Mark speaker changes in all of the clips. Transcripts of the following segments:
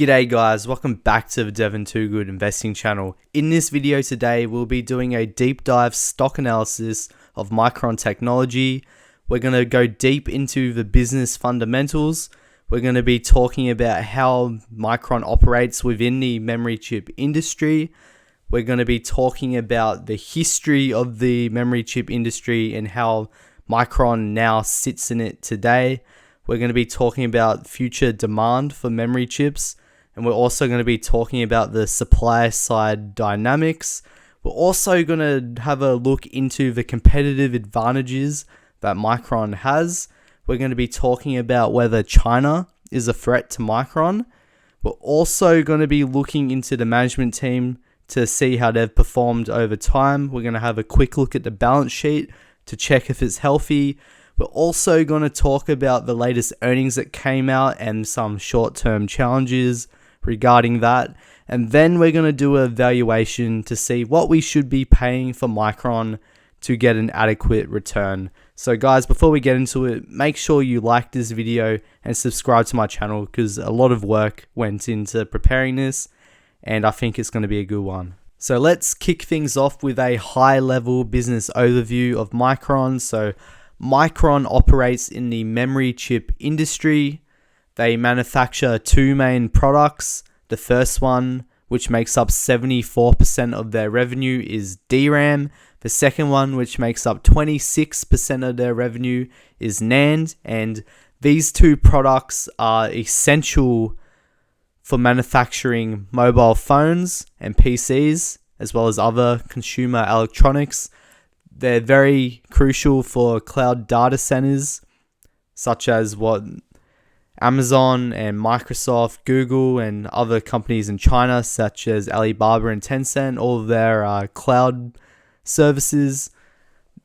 Speaker 1: G'day guys, welcome back to the Devon Too Good Investing channel. In this video today, we'll be doing a deep dive stock analysis of Micron technology. We're going to go deep into the business fundamentals. We're going to be talking about how Micron operates within the memory chip industry. We're going to be talking about the history of the memory chip industry and how Micron now sits in it today. We're going to be talking about future demand for memory chips. And we're also going to be talking about the supply side dynamics. We're also going to have a look into the competitive advantages that Micron has. We're going to be talking about whether China is a threat to Micron. We're also going to be looking into the management team to see how they've performed over time. We're going to have a quick look at the balance sheet to check if it's healthy. We're also going to talk about the latest earnings that came out and some short-term challenges regarding that. And then we're going to do a valuation to see what we should be paying for Micron to get an adequate return. So guys, before we get into it, make sure you like this video and subscribe to my channel because a lot of work went into preparing this and I think it's going to be a good one. So let's kick things off with a high-level business overview of Micron. So Micron operates in the memory chip industry. They manufacture two main products. The first one, which makes up 74% of their revenue, is DRAM. The second one, which makes up 26% of their revenue, is NAND. And these two products are essential for manufacturing mobile phones and PCs, as well as other consumer electronics. They're very crucial for cloud data centers, such as what Amazon and Microsoft, Google, and other companies in China, such as Alibaba and Tencent, all of their cloud services.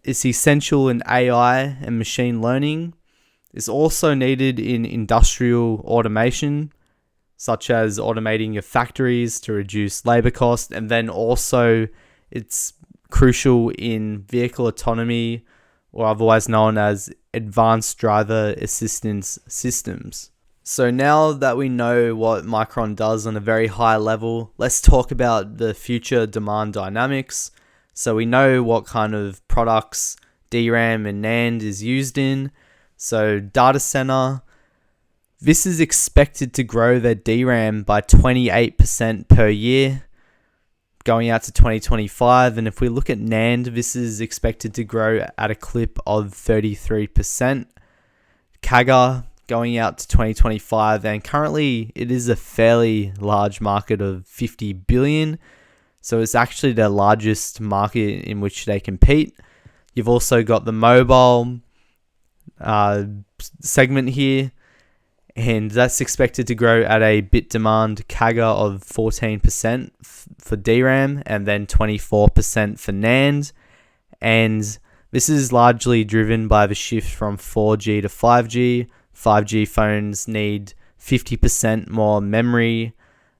Speaker 1: It's essential in AI and machine learning. It's also needed in industrial automation, such as automating your factories to reduce labor costs. And then also it's crucial in vehicle autonomy, or otherwise known as advanced driver assistance systems. So now that we know what Micron does on a very high level, let's talk about the future demand dynamics. So we know what kind of products DRAM and NAND is used in. So data center, this is expected to grow their DRAM by 28% per year going out to 2025. And if we look at NAND, this is expected to grow at a clip of 33% CAGR going out to 2025. And currently it is a fairly large market of 50 billion. So it's actually the largest market in which they compete. You've also got the mobile segment here, and that's expected to grow at a bit demand CAGR of 14% for DRAM and then 24% for NAND. And this is largely driven by the shift from 4G to 5G. 5G phones need 50% more memory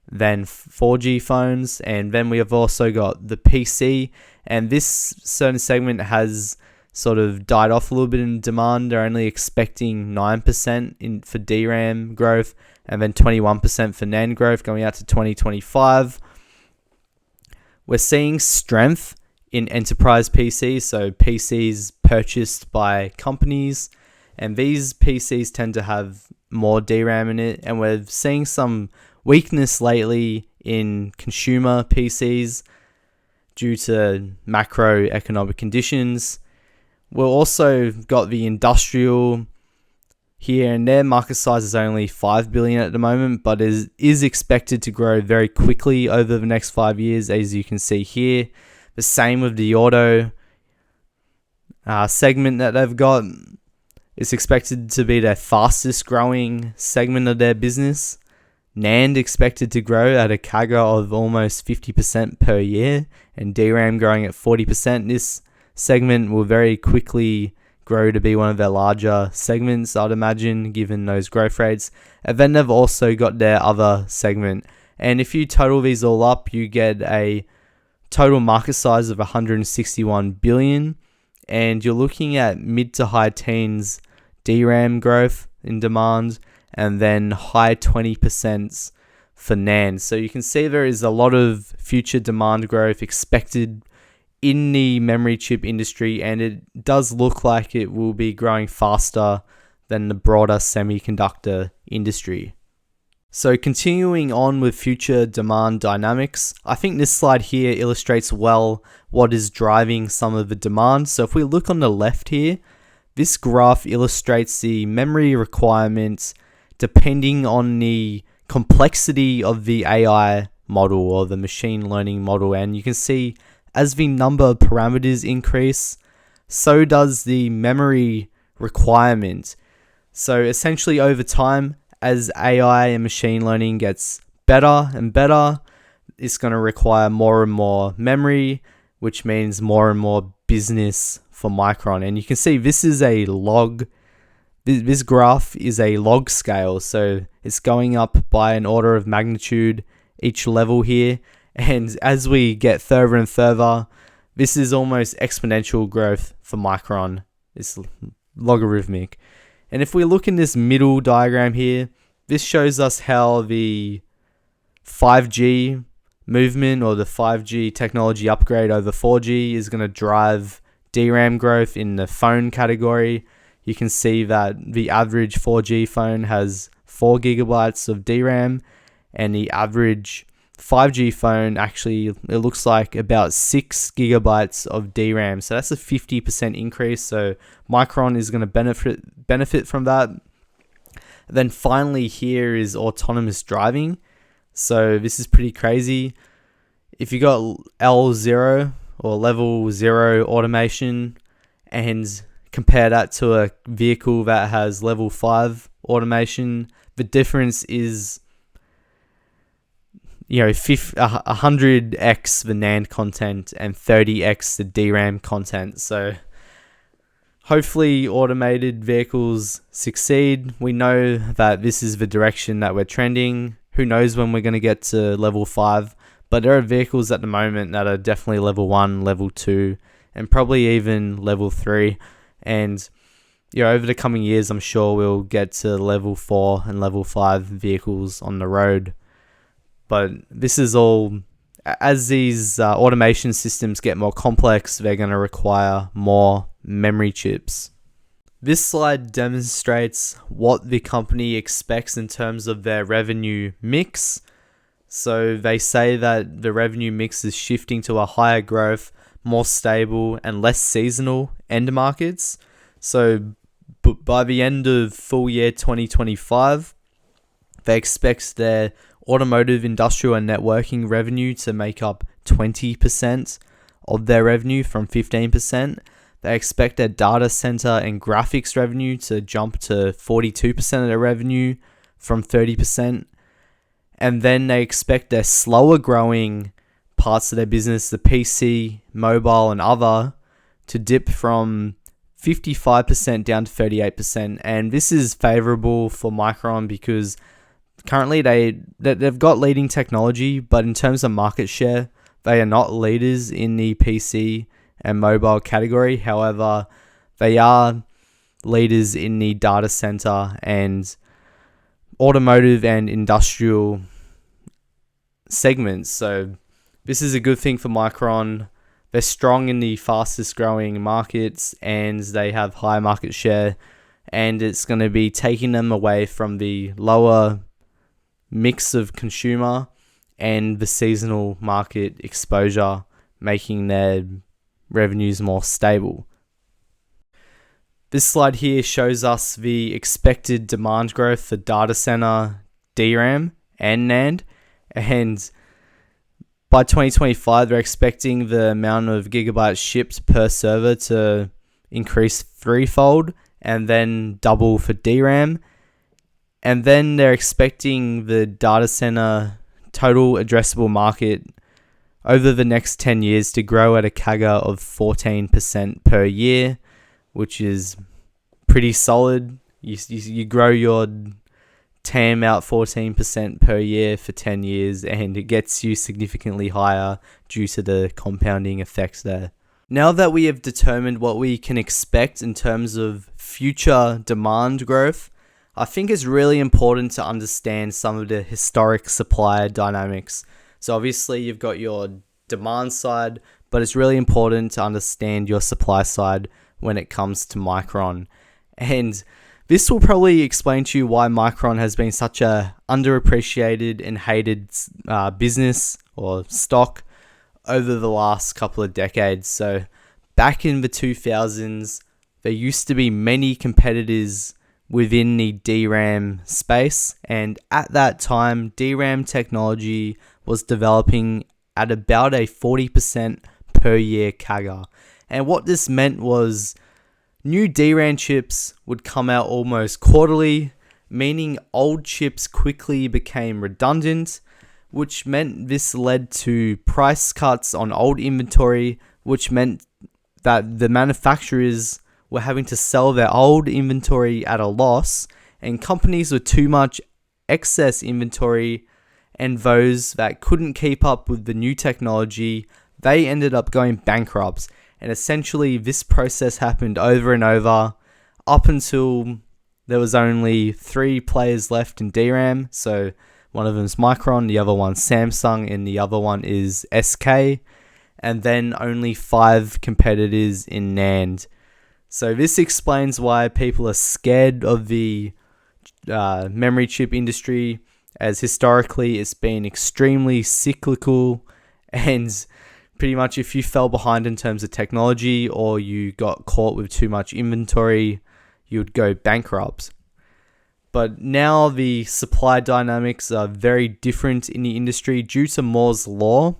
Speaker 1: than 4G phones. And then we have also got the PC, and this certain segment has sort of died off a little bit in demand. They're only expecting 9% for DRAM growth and then 21% for NAND growth going out to 2025. We're seeing strength in enterprise PCs, so PCs purchased by companies, and these PCs tend to have more DRAM in it, and we're seeing some weakness lately in consumer PCs due to macroeconomic conditions. We've also got the industrial here, and their market size is only 5 billion at the moment, but is expected to grow very quickly over the next 5 years, as you can see here. The same with the auto segment that they've got. It's expected to be their fastest growing segment of their business. NAND expected to grow at a CAGR of almost 50% per year, and DRAM growing at 40%. This segment will very quickly grow to be one of their larger segments, I'd imagine, given those growth rates. And then they've also got their other segment. And if you total these all up, you get a total market size of 161 billion. And you're looking at mid to high teens DRAM growth in demand, and then high 20% for NAND. So you can see there is a lot of future demand growth expected in the memory chip industry, and it does look like it will be growing faster than the broader semiconductor industry. So continuing on with future demand dynamics, I think this slide here illustrates well what is driving some of the demand. So if we look on the left here, this graph illustrates the memory requirements depending on the complexity of the AI model or the machine learning model. And you can see as the number of parameters increase, so does the memory requirement. So essentially over time, as AI and machine learning gets better and better, it's going to require more and more memory, which means more and more business for Micron. And you can see this is a log. This graph is a log scale, so it's going up by an order of magnitude each level here. And as we get further and further, this is almost exponential growth for Micron. It's logarithmic. And if we look in this middle diagram here, this shows us how the 5G movement or the 5G technology upgrade over 4G is going to drive DRAM growth in the phone category. You can see that the average 4G phone has 4 gigabytes of DRAM, and the average 5G phone actually, it looks like about 6 gigabytes of DRAM. So that's a 50% increase. So Micron is going to benefit from that. Then finally here is autonomous driving. So this is pretty crazy. If you got L0 or level 0 automation and compare that to a vehicle that has level 5 automation, the difference is 100x the NAND content and 30x the DRAM content. So hopefully automated vehicles succeed. We know that this is the direction that we're trending. Who knows when we're going to get to level 5, but there are vehicles at the moment that are definitely level 1, level 2, and probably even level 3. And over the coming years, I'm sure we'll get to level 4 and level 5 vehicles on the road. But this is all, as these automation systems get more complex, they're going to require more memory chips. This slide demonstrates what the company expects in terms of their revenue mix. So they say that the revenue mix is shifting to a higher growth, more stable, and less seasonal end markets. So by the end of full year 2025, they expect their automotive, industrial, and networking revenue to make up 20% of their revenue from 15%. They expect their data center and graphics revenue to jump to 42% of their revenue from 30%. And then they expect their slower growing parts of their business, the PC, mobile, and other, to dip from 55% down to 38%. And this is favorable for Micron because currently they've got leading technology, but in terms of market share, they are not leaders in the PC and mobile category. However, they are leaders in the data center and automotive and industrial segments. So this is a good thing for Micron. They're strong in the fastest growing markets and they have high market share, and it's going to be taking them away from the lower mix of consumer and the seasonal market exposure, making their revenues more stable. This slide here shows us the expected demand growth for data center, DRAM, and NAND. And by 2025, they're expecting the amount of gigabytes shipped per server to increase threefold and then double for DRAM. And then they're expecting the data center total addressable market over the next 10 years to grow at a CAGR of 14% per year, which is pretty solid. You grow your TAM out 14% per year for 10 years, and it gets you significantly higher due to the compounding effects there. Now that we have determined what we can expect in terms of future demand growth, I think it's really important to understand some of the historic supply dynamics. So obviously you've got your demand side, but it's really important to understand your supply side when it comes to Micron. And this will probably explain to you why Micron has been such a underappreciated and hated business or stock over the last couple of decades. So back in the 2000s, there used to be many competitors within the DRAM space, and at that time, DRAM technology was developing at about a 40% per year CAGR. And what this meant was new DRAM chips would come out almost quarterly, meaning old chips quickly became redundant, which meant this led to price cuts on old inventory, which meant that the manufacturers were having to sell their old inventory at a loss, and companies with too much excess inventory and those that couldn't keep up with the new technology, they ended up going bankrupt. And essentially this process happened over and over up until there was only 3 players left in DRAM. So one of them is Micron, the other one's Samsung, and the other one is SK. And then only 5 competitors in NAND. So this explains why people are scared of the memory chip industry, as historically it's been extremely cyclical, and pretty much if you fell behind in terms of technology or you got caught with too much inventory, you'd go bankrupt. But now the supply dynamics are very different in the industry due to Moore's law.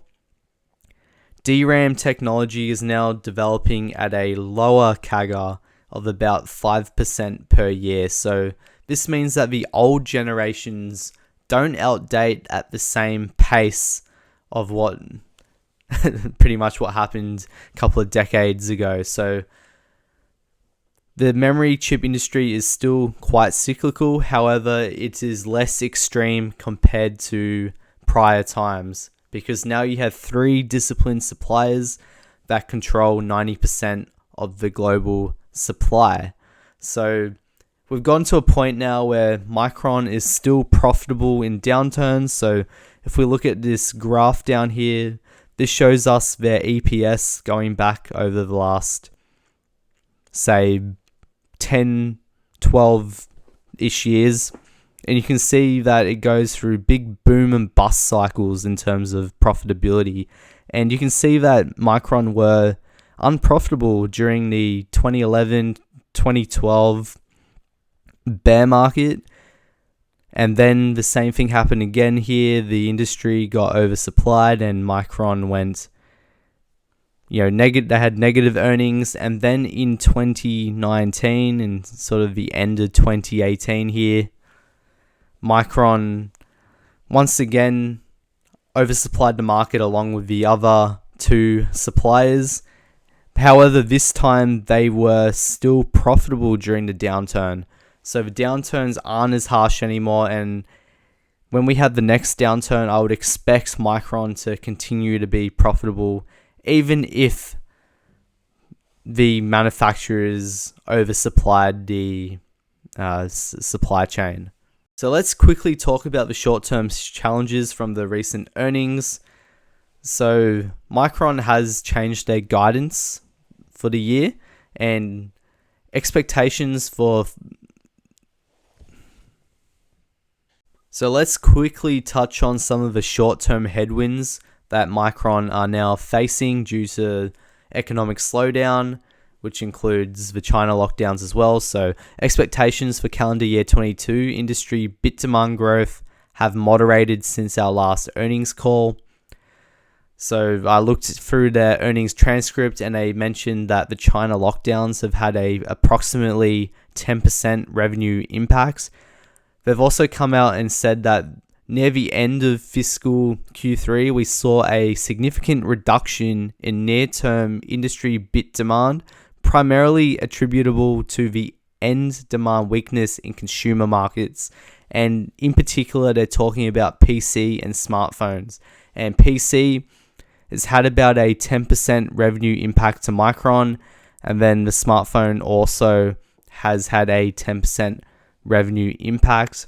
Speaker 1: DRAM technology is now developing at a lower CAGR of about 5% per year. So this means that the old generations don't outdate at the same pace of what pretty much what happened a couple of decades ago. So the memory chip industry is still quite cyclical. However, it is less extreme compared to prior times, because now you have 3 disciplined suppliers that control 90% of the global supply. So we've gotten to a point now where Micron is still profitable in downturns. So if we look at this graph down here, this shows us their EPS going back over the last, say, 10, 12-ish years. And you can see that it goes through big boom and bust cycles in terms of profitability. And you can see that Micron were unprofitable during the 2011, 2012 bear market. And then the same thing happened again here. The industry got oversupplied and Micron went, negative. They had negative earnings. And then in 2019 and sort of the end of 2018 here, Micron once again oversupplied the market along with the other 2 suppliers. However, this time they were still profitable during the downturn. So the downturns aren't as harsh anymore, and when we have the next downturn, I would expect Micron to continue to be profitable, even if the manufacturers oversupplied the supply chain. So let's quickly talk about the short-term challenges from the recent earnings. So Micron has changed their guidance for the year, and expectations for... So let's quickly touch on some of the short-term headwinds that Micron are now facing due to economic slowdown, which includes the China lockdowns as well. So expectations for calendar year 22 industry bit demand growth have moderated since our last earnings call. So I looked through their earnings transcript and they mentioned that the China lockdowns have had a approximately 10% revenue impacts. They've also come out and said that near the end of fiscal Q3, we saw a significant reduction in near-term industry bit demand, primarily attributable to the end demand weakness in consumer markets. And in particular, they're talking about PC and smartphones. And PC has had about a 10% revenue impact to Micron. And then the smartphone also has had a 10% revenue impact.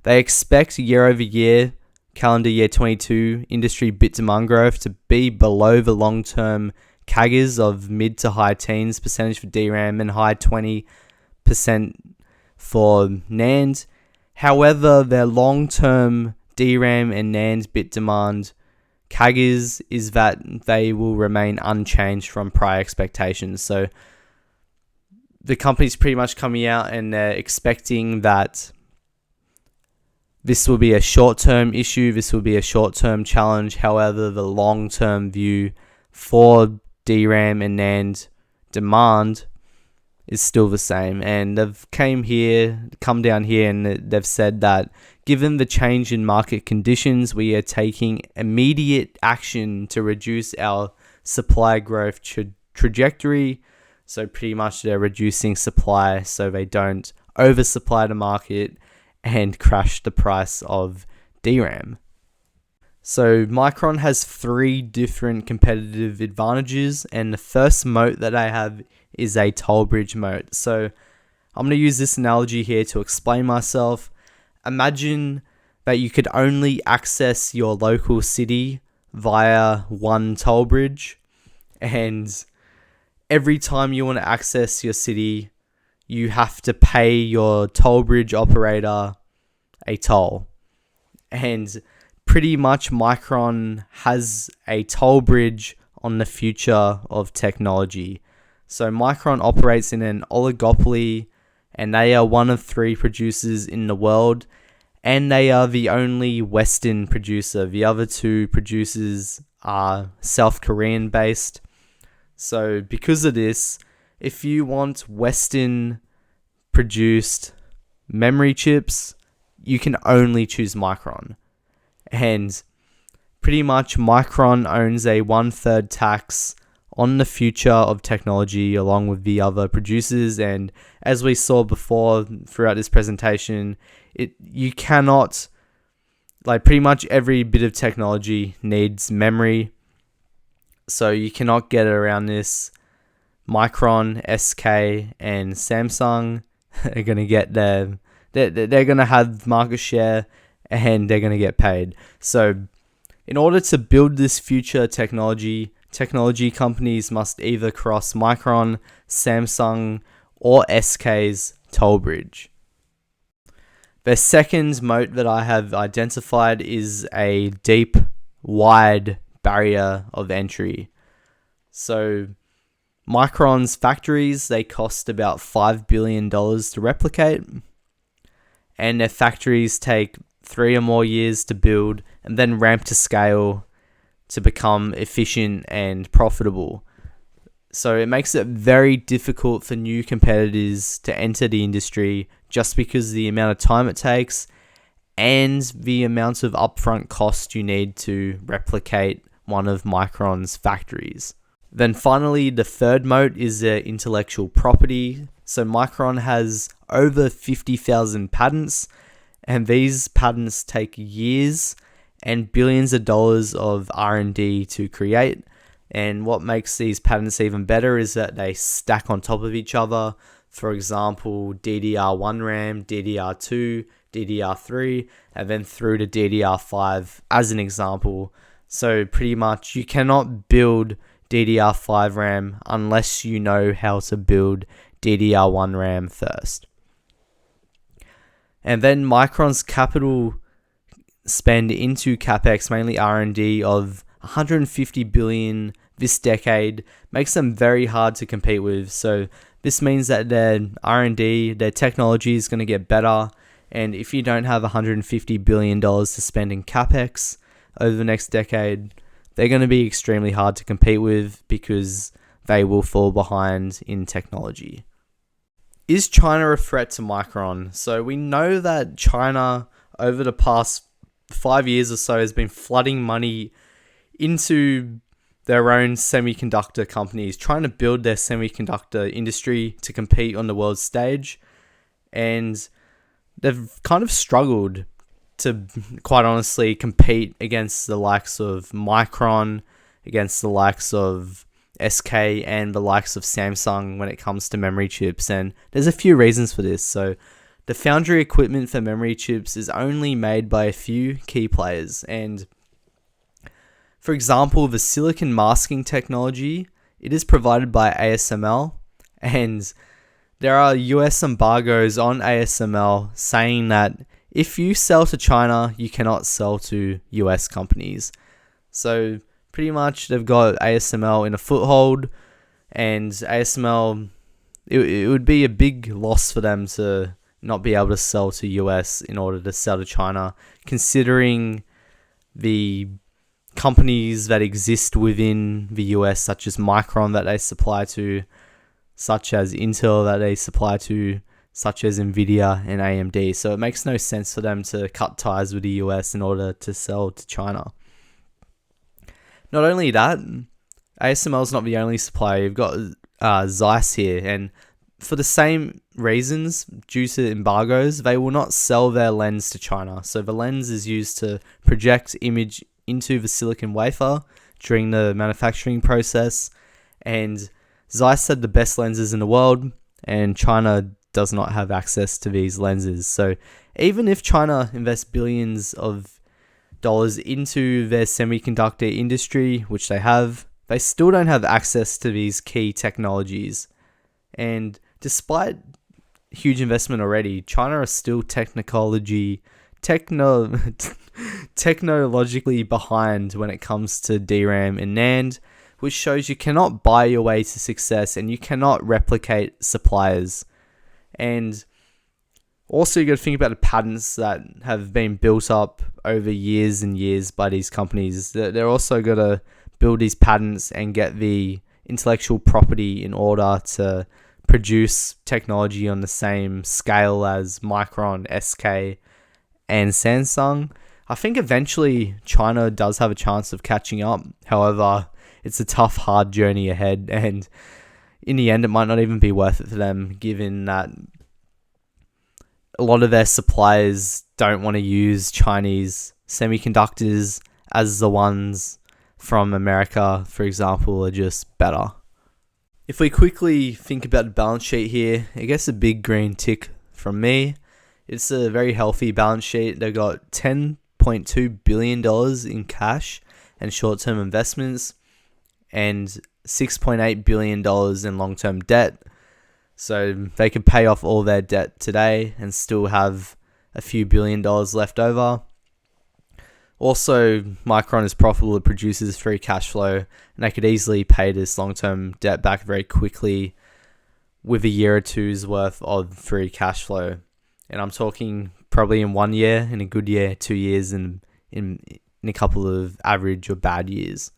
Speaker 1: They expect year over year, calendar year 22, industry bit demand growth to be below the long-term CAGRs of mid to high teens percentage for DRAM and high 20% for NAND. However, their long-term DRAM and NAND bit demand CAGRs is that they will remain unchanged from prior expectations. So the company's pretty much coming out and they're expecting that this will be a short-term issue, this will be a short-term challenge. However, the long-term view for DRAM and NAND demand is still the same. And they've come down here and they've said that given the change in market conditions, we are taking immediate action to reduce our supply growth trajectory. So pretty much they're reducing supply so they don't oversupply the market and crash the price of DRAM. So Micron has 3 different competitive advantages, and the first moat that I have is a toll bridge moat. So I'm going to use this analogy here to explain myself. Imagine that you could only access your local city via one toll bridge, and every time you want to access your city, you have to pay your toll bridge operator a toll. And pretty much Micron has a toll bridge on the future of technology. So Micron operates in an oligopoly, and they are one of 3 producers in the world, and they are the only Western producer. The other 2 producers are South Korean based. So because of this, if you want Western produced memory chips, you can only choose Micron. And pretty much Micron owns a 1/3 tax on the future of technology along with the other producers. And as we saw before throughout this presentation, you cannot, pretty much every bit of technology needs memory. So you cannot get around this. Micron, SK, and Samsung are going to get they're going to have market share and they're going to get paid. So in order to build this future technology companies must either cross Micron, Samsung, or SK's toll bridge. The second moat that I have identified is a deep, wide barrier of entry. So Micron's factories, they cost about $5 billion to replicate, and their factories take 3 or more years to build and then ramp to scale to become efficient and profitable. So it makes it very difficult for new competitors to enter the industry just because of the amount of time it takes and the amount of upfront cost you need to replicate one of Micron's factories. Then finally, the third moat is their intellectual property. So Micron has over 50,000 patents, and these patents take years and billions of dollars of R&D to create. And what makes these patents even better is that they stack on top of each other. For example, DDR1 RAM, DDR2, DDR3, and then through to DDR5 as an example. So pretty much you cannot build DDR5 RAM unless you know how to build DDR1 RAM first. And then Micron's capital spend into CapEx, mainly R&D, of $150 billion this decade makes them very hard to compete with. So this means that their R&D, their technology is going to get better. And if you don't have $150 billion to spend in CapEx over the next decade, they're going to be extremely hard to compete with because they will fall behind in technology. Is China a threat to Micron? So we know that China over the past 5 years or so has been flooding money into their own semiconductor companies, trying to build their semiconductor industry to compete on the world stage. And they've kind of struggled to, quite honestly, compete against the likes of Micron, against the likes of SK and the likes of Samsung when it comes to memory chips, and there's a few reasons for this. So the foundry equipment for memory chips is only made by a few key players, and for example, the silicon masking technology, it is provided by ASML, and there are US embargoes on ASML saying that if you sell to China, you cannot sell to US companies. So pretty much they've got ASML in a foothold, and ASML, it would be a big loss for them to not be able to sell to US in order to sell to China, considering the companies that exist within the US, such as Micron that they supply to, such as Intel that they supply to, such as Nvidia and AMD. So it makes no sense for them to cut ties with the US in order to sell to China. Not only that, ASML is not the only supplier. You've got Zeiss here, and for the same reasons, due to embargoes, they will not sell their lens to China. So the lens is used to project image into the silicon wafer during the manufacturing process, and Zeiss had the best lenses in the world, and China does not have access to these lenses. So even if China invests billions of dollars into their semiconductor industry, which they have, they still don't have access to these key technologies. And despite huge investment already, China is still technologically behind when it comes to DRAM and NAND, which shows you cannot buy your way to success and you cannot replicate suppliers. And also, you got to think about the patents that have been built up over years and years by these companies. They're also got to build these patents and get the intellectual property in order to produce technology on the same scale as Micron, SK, and Samsung. I think eventually China does have a chance of catching up. However, it's a tough, hard journey ahead, and in the end, it might not even be worth it for them, given that a lot of their suppliers don't want to use Chinese semiconductors, as the ones from America, for example, are just better. If we quickly think about the balance sheet here, it gets a big green tick from me. It's a very healthy balance sheet. They've got $10.2 billion in cash and short-term investments, and $6.8 billion in long-term debt. So they could pay off all their debt today and still have a few $billions left over. Also, Micron is profitable, it produces free cash flow, and they could easily pay this long-term debt back very quickly with a year or two's worth of free cash flow. And I'm talking probably in 1 year, in a good year, 2 years, and in a couple of average or bad years.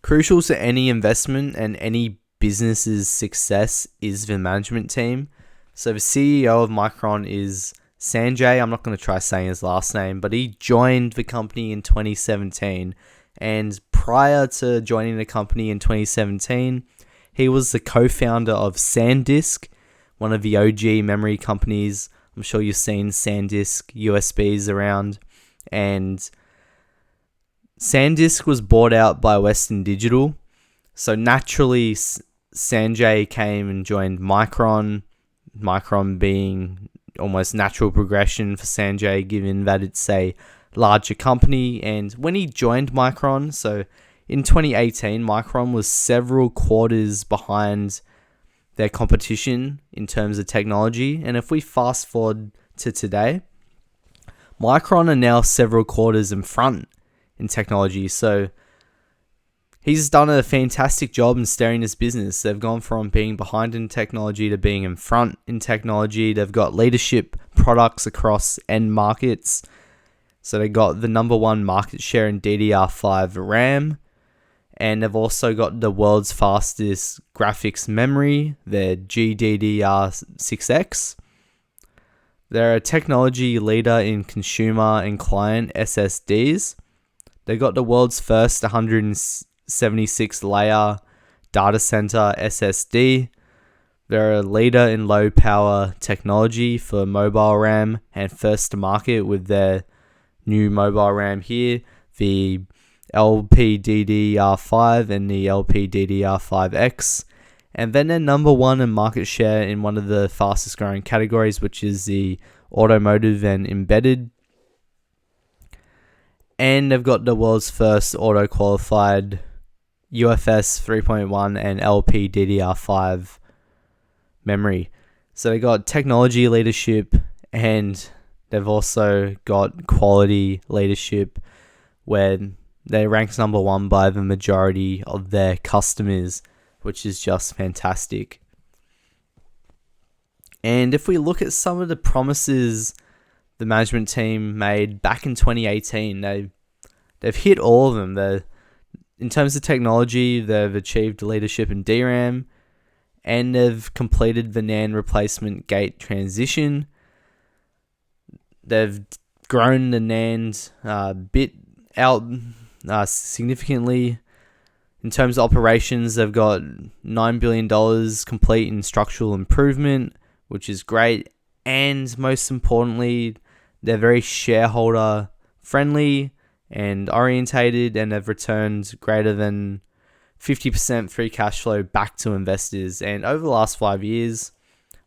Speaker 1: Crucial to any investment and any business's success is the management team. So the CEO of Micron is Sanjay. I'm not going to try saying his last name, but he joined the company in 2017. And prior to joining the company in 2017, he was the co-founder of SanDisk, one of the OG memory companies. I'm sure you've seen SanDisk USBs around. And SanDisk was bought out by Western Digital. So naturally, Sanjay came and joined Micron. Micron being almost natural progression for Sanjay, given that it's a larger company. And when he joined Micron, so in 2018, Micron was several quarters behind their competition in terms of technology. And if we fast forward to today, Micron are now several quarters in front in technology. So he's done a fantastic job in steering this business. They've gone from being behind in technology to being in front in technology. They've got leadership products across end markets. So they got the number one market share in DDR5 RAM. And they've also got the world's fastest graphics memory, their GDDR6X. They're a technology leader in consumer and client SSDs. They got the world's first 176-layer data center SSD. They're a leader in low power technology for mobile RAM and first to market with their new mobile RAM here, the LPDDR5 and the LPDDR5X. And then they're number one in market share in one of the fastest growing categories, which is the automotive and embedded. And they've got the world's first auto-qualified UFS 3.1 and LPDDR5 memory. So they got technology leadership, and they've also got quality leadership, where they're ranked number one by the majority of their customers, which is just fantastic. And if we look at some of the promises the management team made back in 2018, they've hit all of them. In terms of technology, they've achieved leadership in DRAM, and they've completed the NAND replacement gate transition. They've grown the NAND bit out significantly. In terms of operations, they've got $9 billion complete in structural improvement, which is great. And most importantly, they're very shareholder friendly and orientated, and they've returned greater than 50% free cash flow back to investors. And over the last 5 years,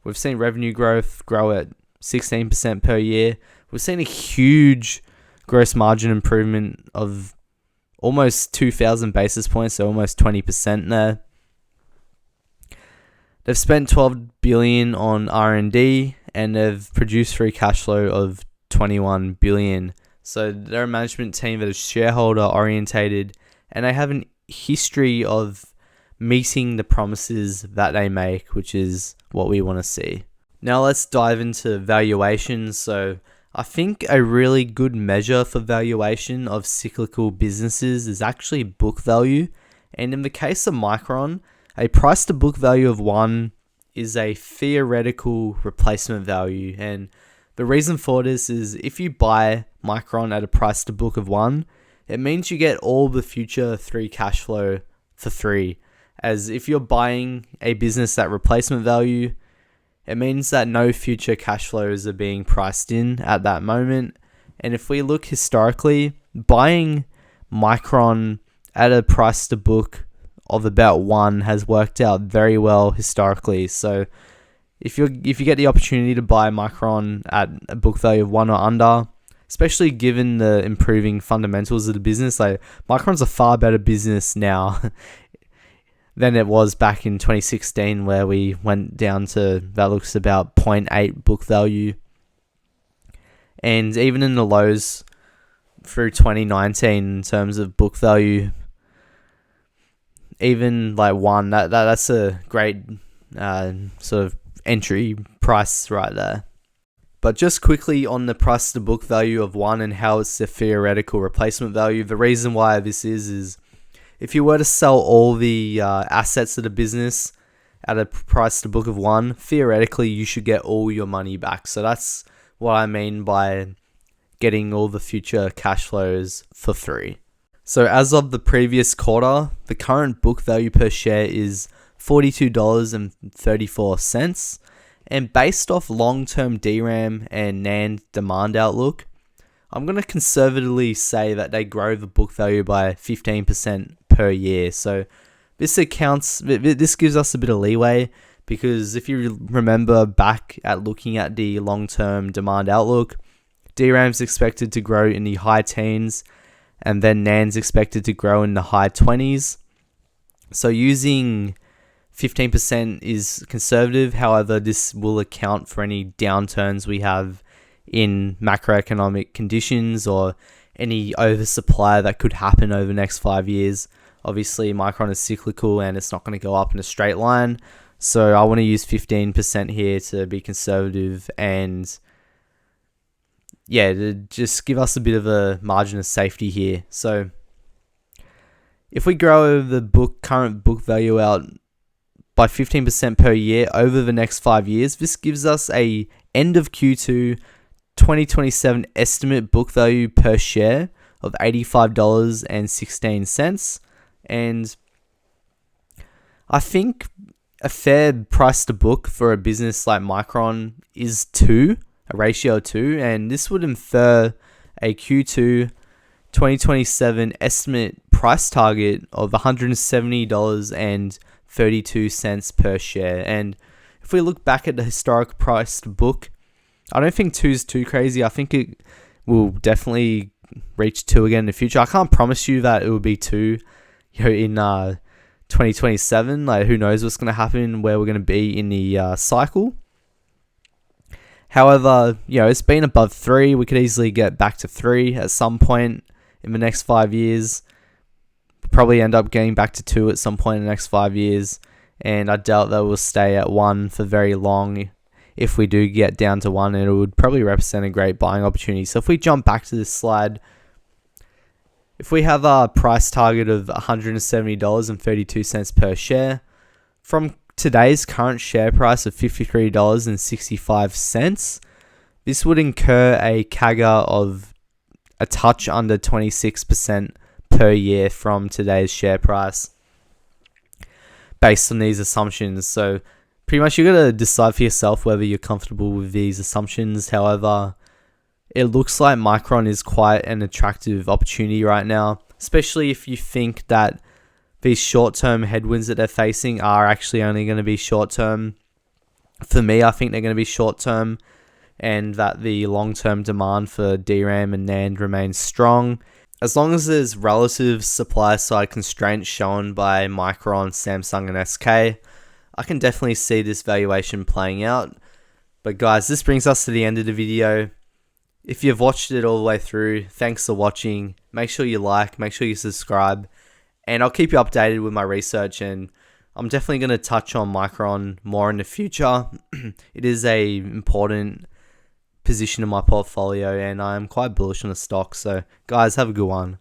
Speaker 1: we've seen revenue growth grow at 16% per year. We've seen a huge gross margin improvement of almost 2,000 basis points, so almost 20% there. They've spent $12 billion on R&D, and they've produced free cash flow of $21 billion. So they're a management team that is shareholder orientated, and they have a history of meeting the promises that they make, which is what we want to see. Now let's dive into valuation. So I think a really good measure for valuation of cyclical businesses is actually book value. And in the case of Micron, a price to book value of 1 is a theoretical replacement value. And the reason for this is if you buy Micron at a price to book of 1, it means you get all the future free cash flow for free. As if you're buying a business at replacement value, it means that no future cash flows are being priced in at that moment. And if we look historically, buying Micron at a price to book of about 1 has worked out very well historically. So if you get the opportunity to buy Micron at a book value of 1 or under, especially given the improving fundamentals of the business, like Micron's a far better business now than it was back in 2016, where we went down to, that looks about 0.8 book value. And even in the lows through 2019 in terms of book value, even like 1, that's a great sort of entry price right there. But just quickly on the price to book value of 1 and how it's a theoretical replacement value, the reason why this is if you were to sell all the assets of the business at a price to book of 1, theoretically you should get all your money back. So that's what I mean by getting all the future cash flows for free. So as of the previous quarter, the current book value per share is $42.34. And based off long-term DRAM and NAND demand outlook, I'm going to conservatively say that they grow the book value by 15% per year. So this gives us a bit of leeway, because if you remember back at looking at the long-term demand outlook, DRAM's expected to grow in the high teens, and then NAND's expected to grow in the high 20s. So using 15% is conservative. However, this will account for any downturns we have in macroeconomic conditions or any oversupply that could happen over the next 5 years. Obviously, Micron is cyclical and it's not going to go up in a straight line. So I want to use 15% here to be conservative and to just give us a bit of a margin of safety here. So if we grow the current book value out by 15% per year over the next 5 years, this gives us a end of Q2 2027 estimate book value per share of $85.16. And I think a fair price to book for a business like Micron is 2, a ratio of 2, and this would infer a Q2 2027 estimate price target of $170.32 per share. And if we look back at the historic price to book, I don't think 2 is too crazy. I think it will definitely reach 2 again in the future. I can't promise you that it will be 2 in 2027. Like, who knows what's going to happen, where we're going to be in the cycle. However, it's been above 3. We could easily get back to 3 at some point in the next 5 years. Probably end up getting back to 2 at some point in the next 5 years. And I doubt that we'll stay at 1 for very long. If we do get down to 1, it would probably represent a great buying opportunity. So if we jump back to this slide, if we have a price target of $170.32 per share, from today's current share price of $53.65, this would incur a CAGR of a touch under 26% per year from today's share price, based on these assumptions. So pretty much you got to decide for yourself whether you're comfortable with these assumptions. However, it looks like Micron is quite an attractive opportunity right now, especially if you think that these short-term headwinds that they're facing are actually only going to be short-term. For me, I think they're going to be short-term, and that the long-term demand for DRAM and NAND remains strong. As long as there's relative supply-side constraints shown by Micron, Samsung, and SK, I can definitely see this valuation playing out. But guys, this brings us to the end of the video. If you've watched it all the way through, thanks for watching. Make sure you like, make sure you subscribe, and I'll keep you updated with my research, and I'm definitely going to touch on Micron more in the future. It is a important position in my portfolio, and I'm quite bullish on the stock. So guys, have a good one.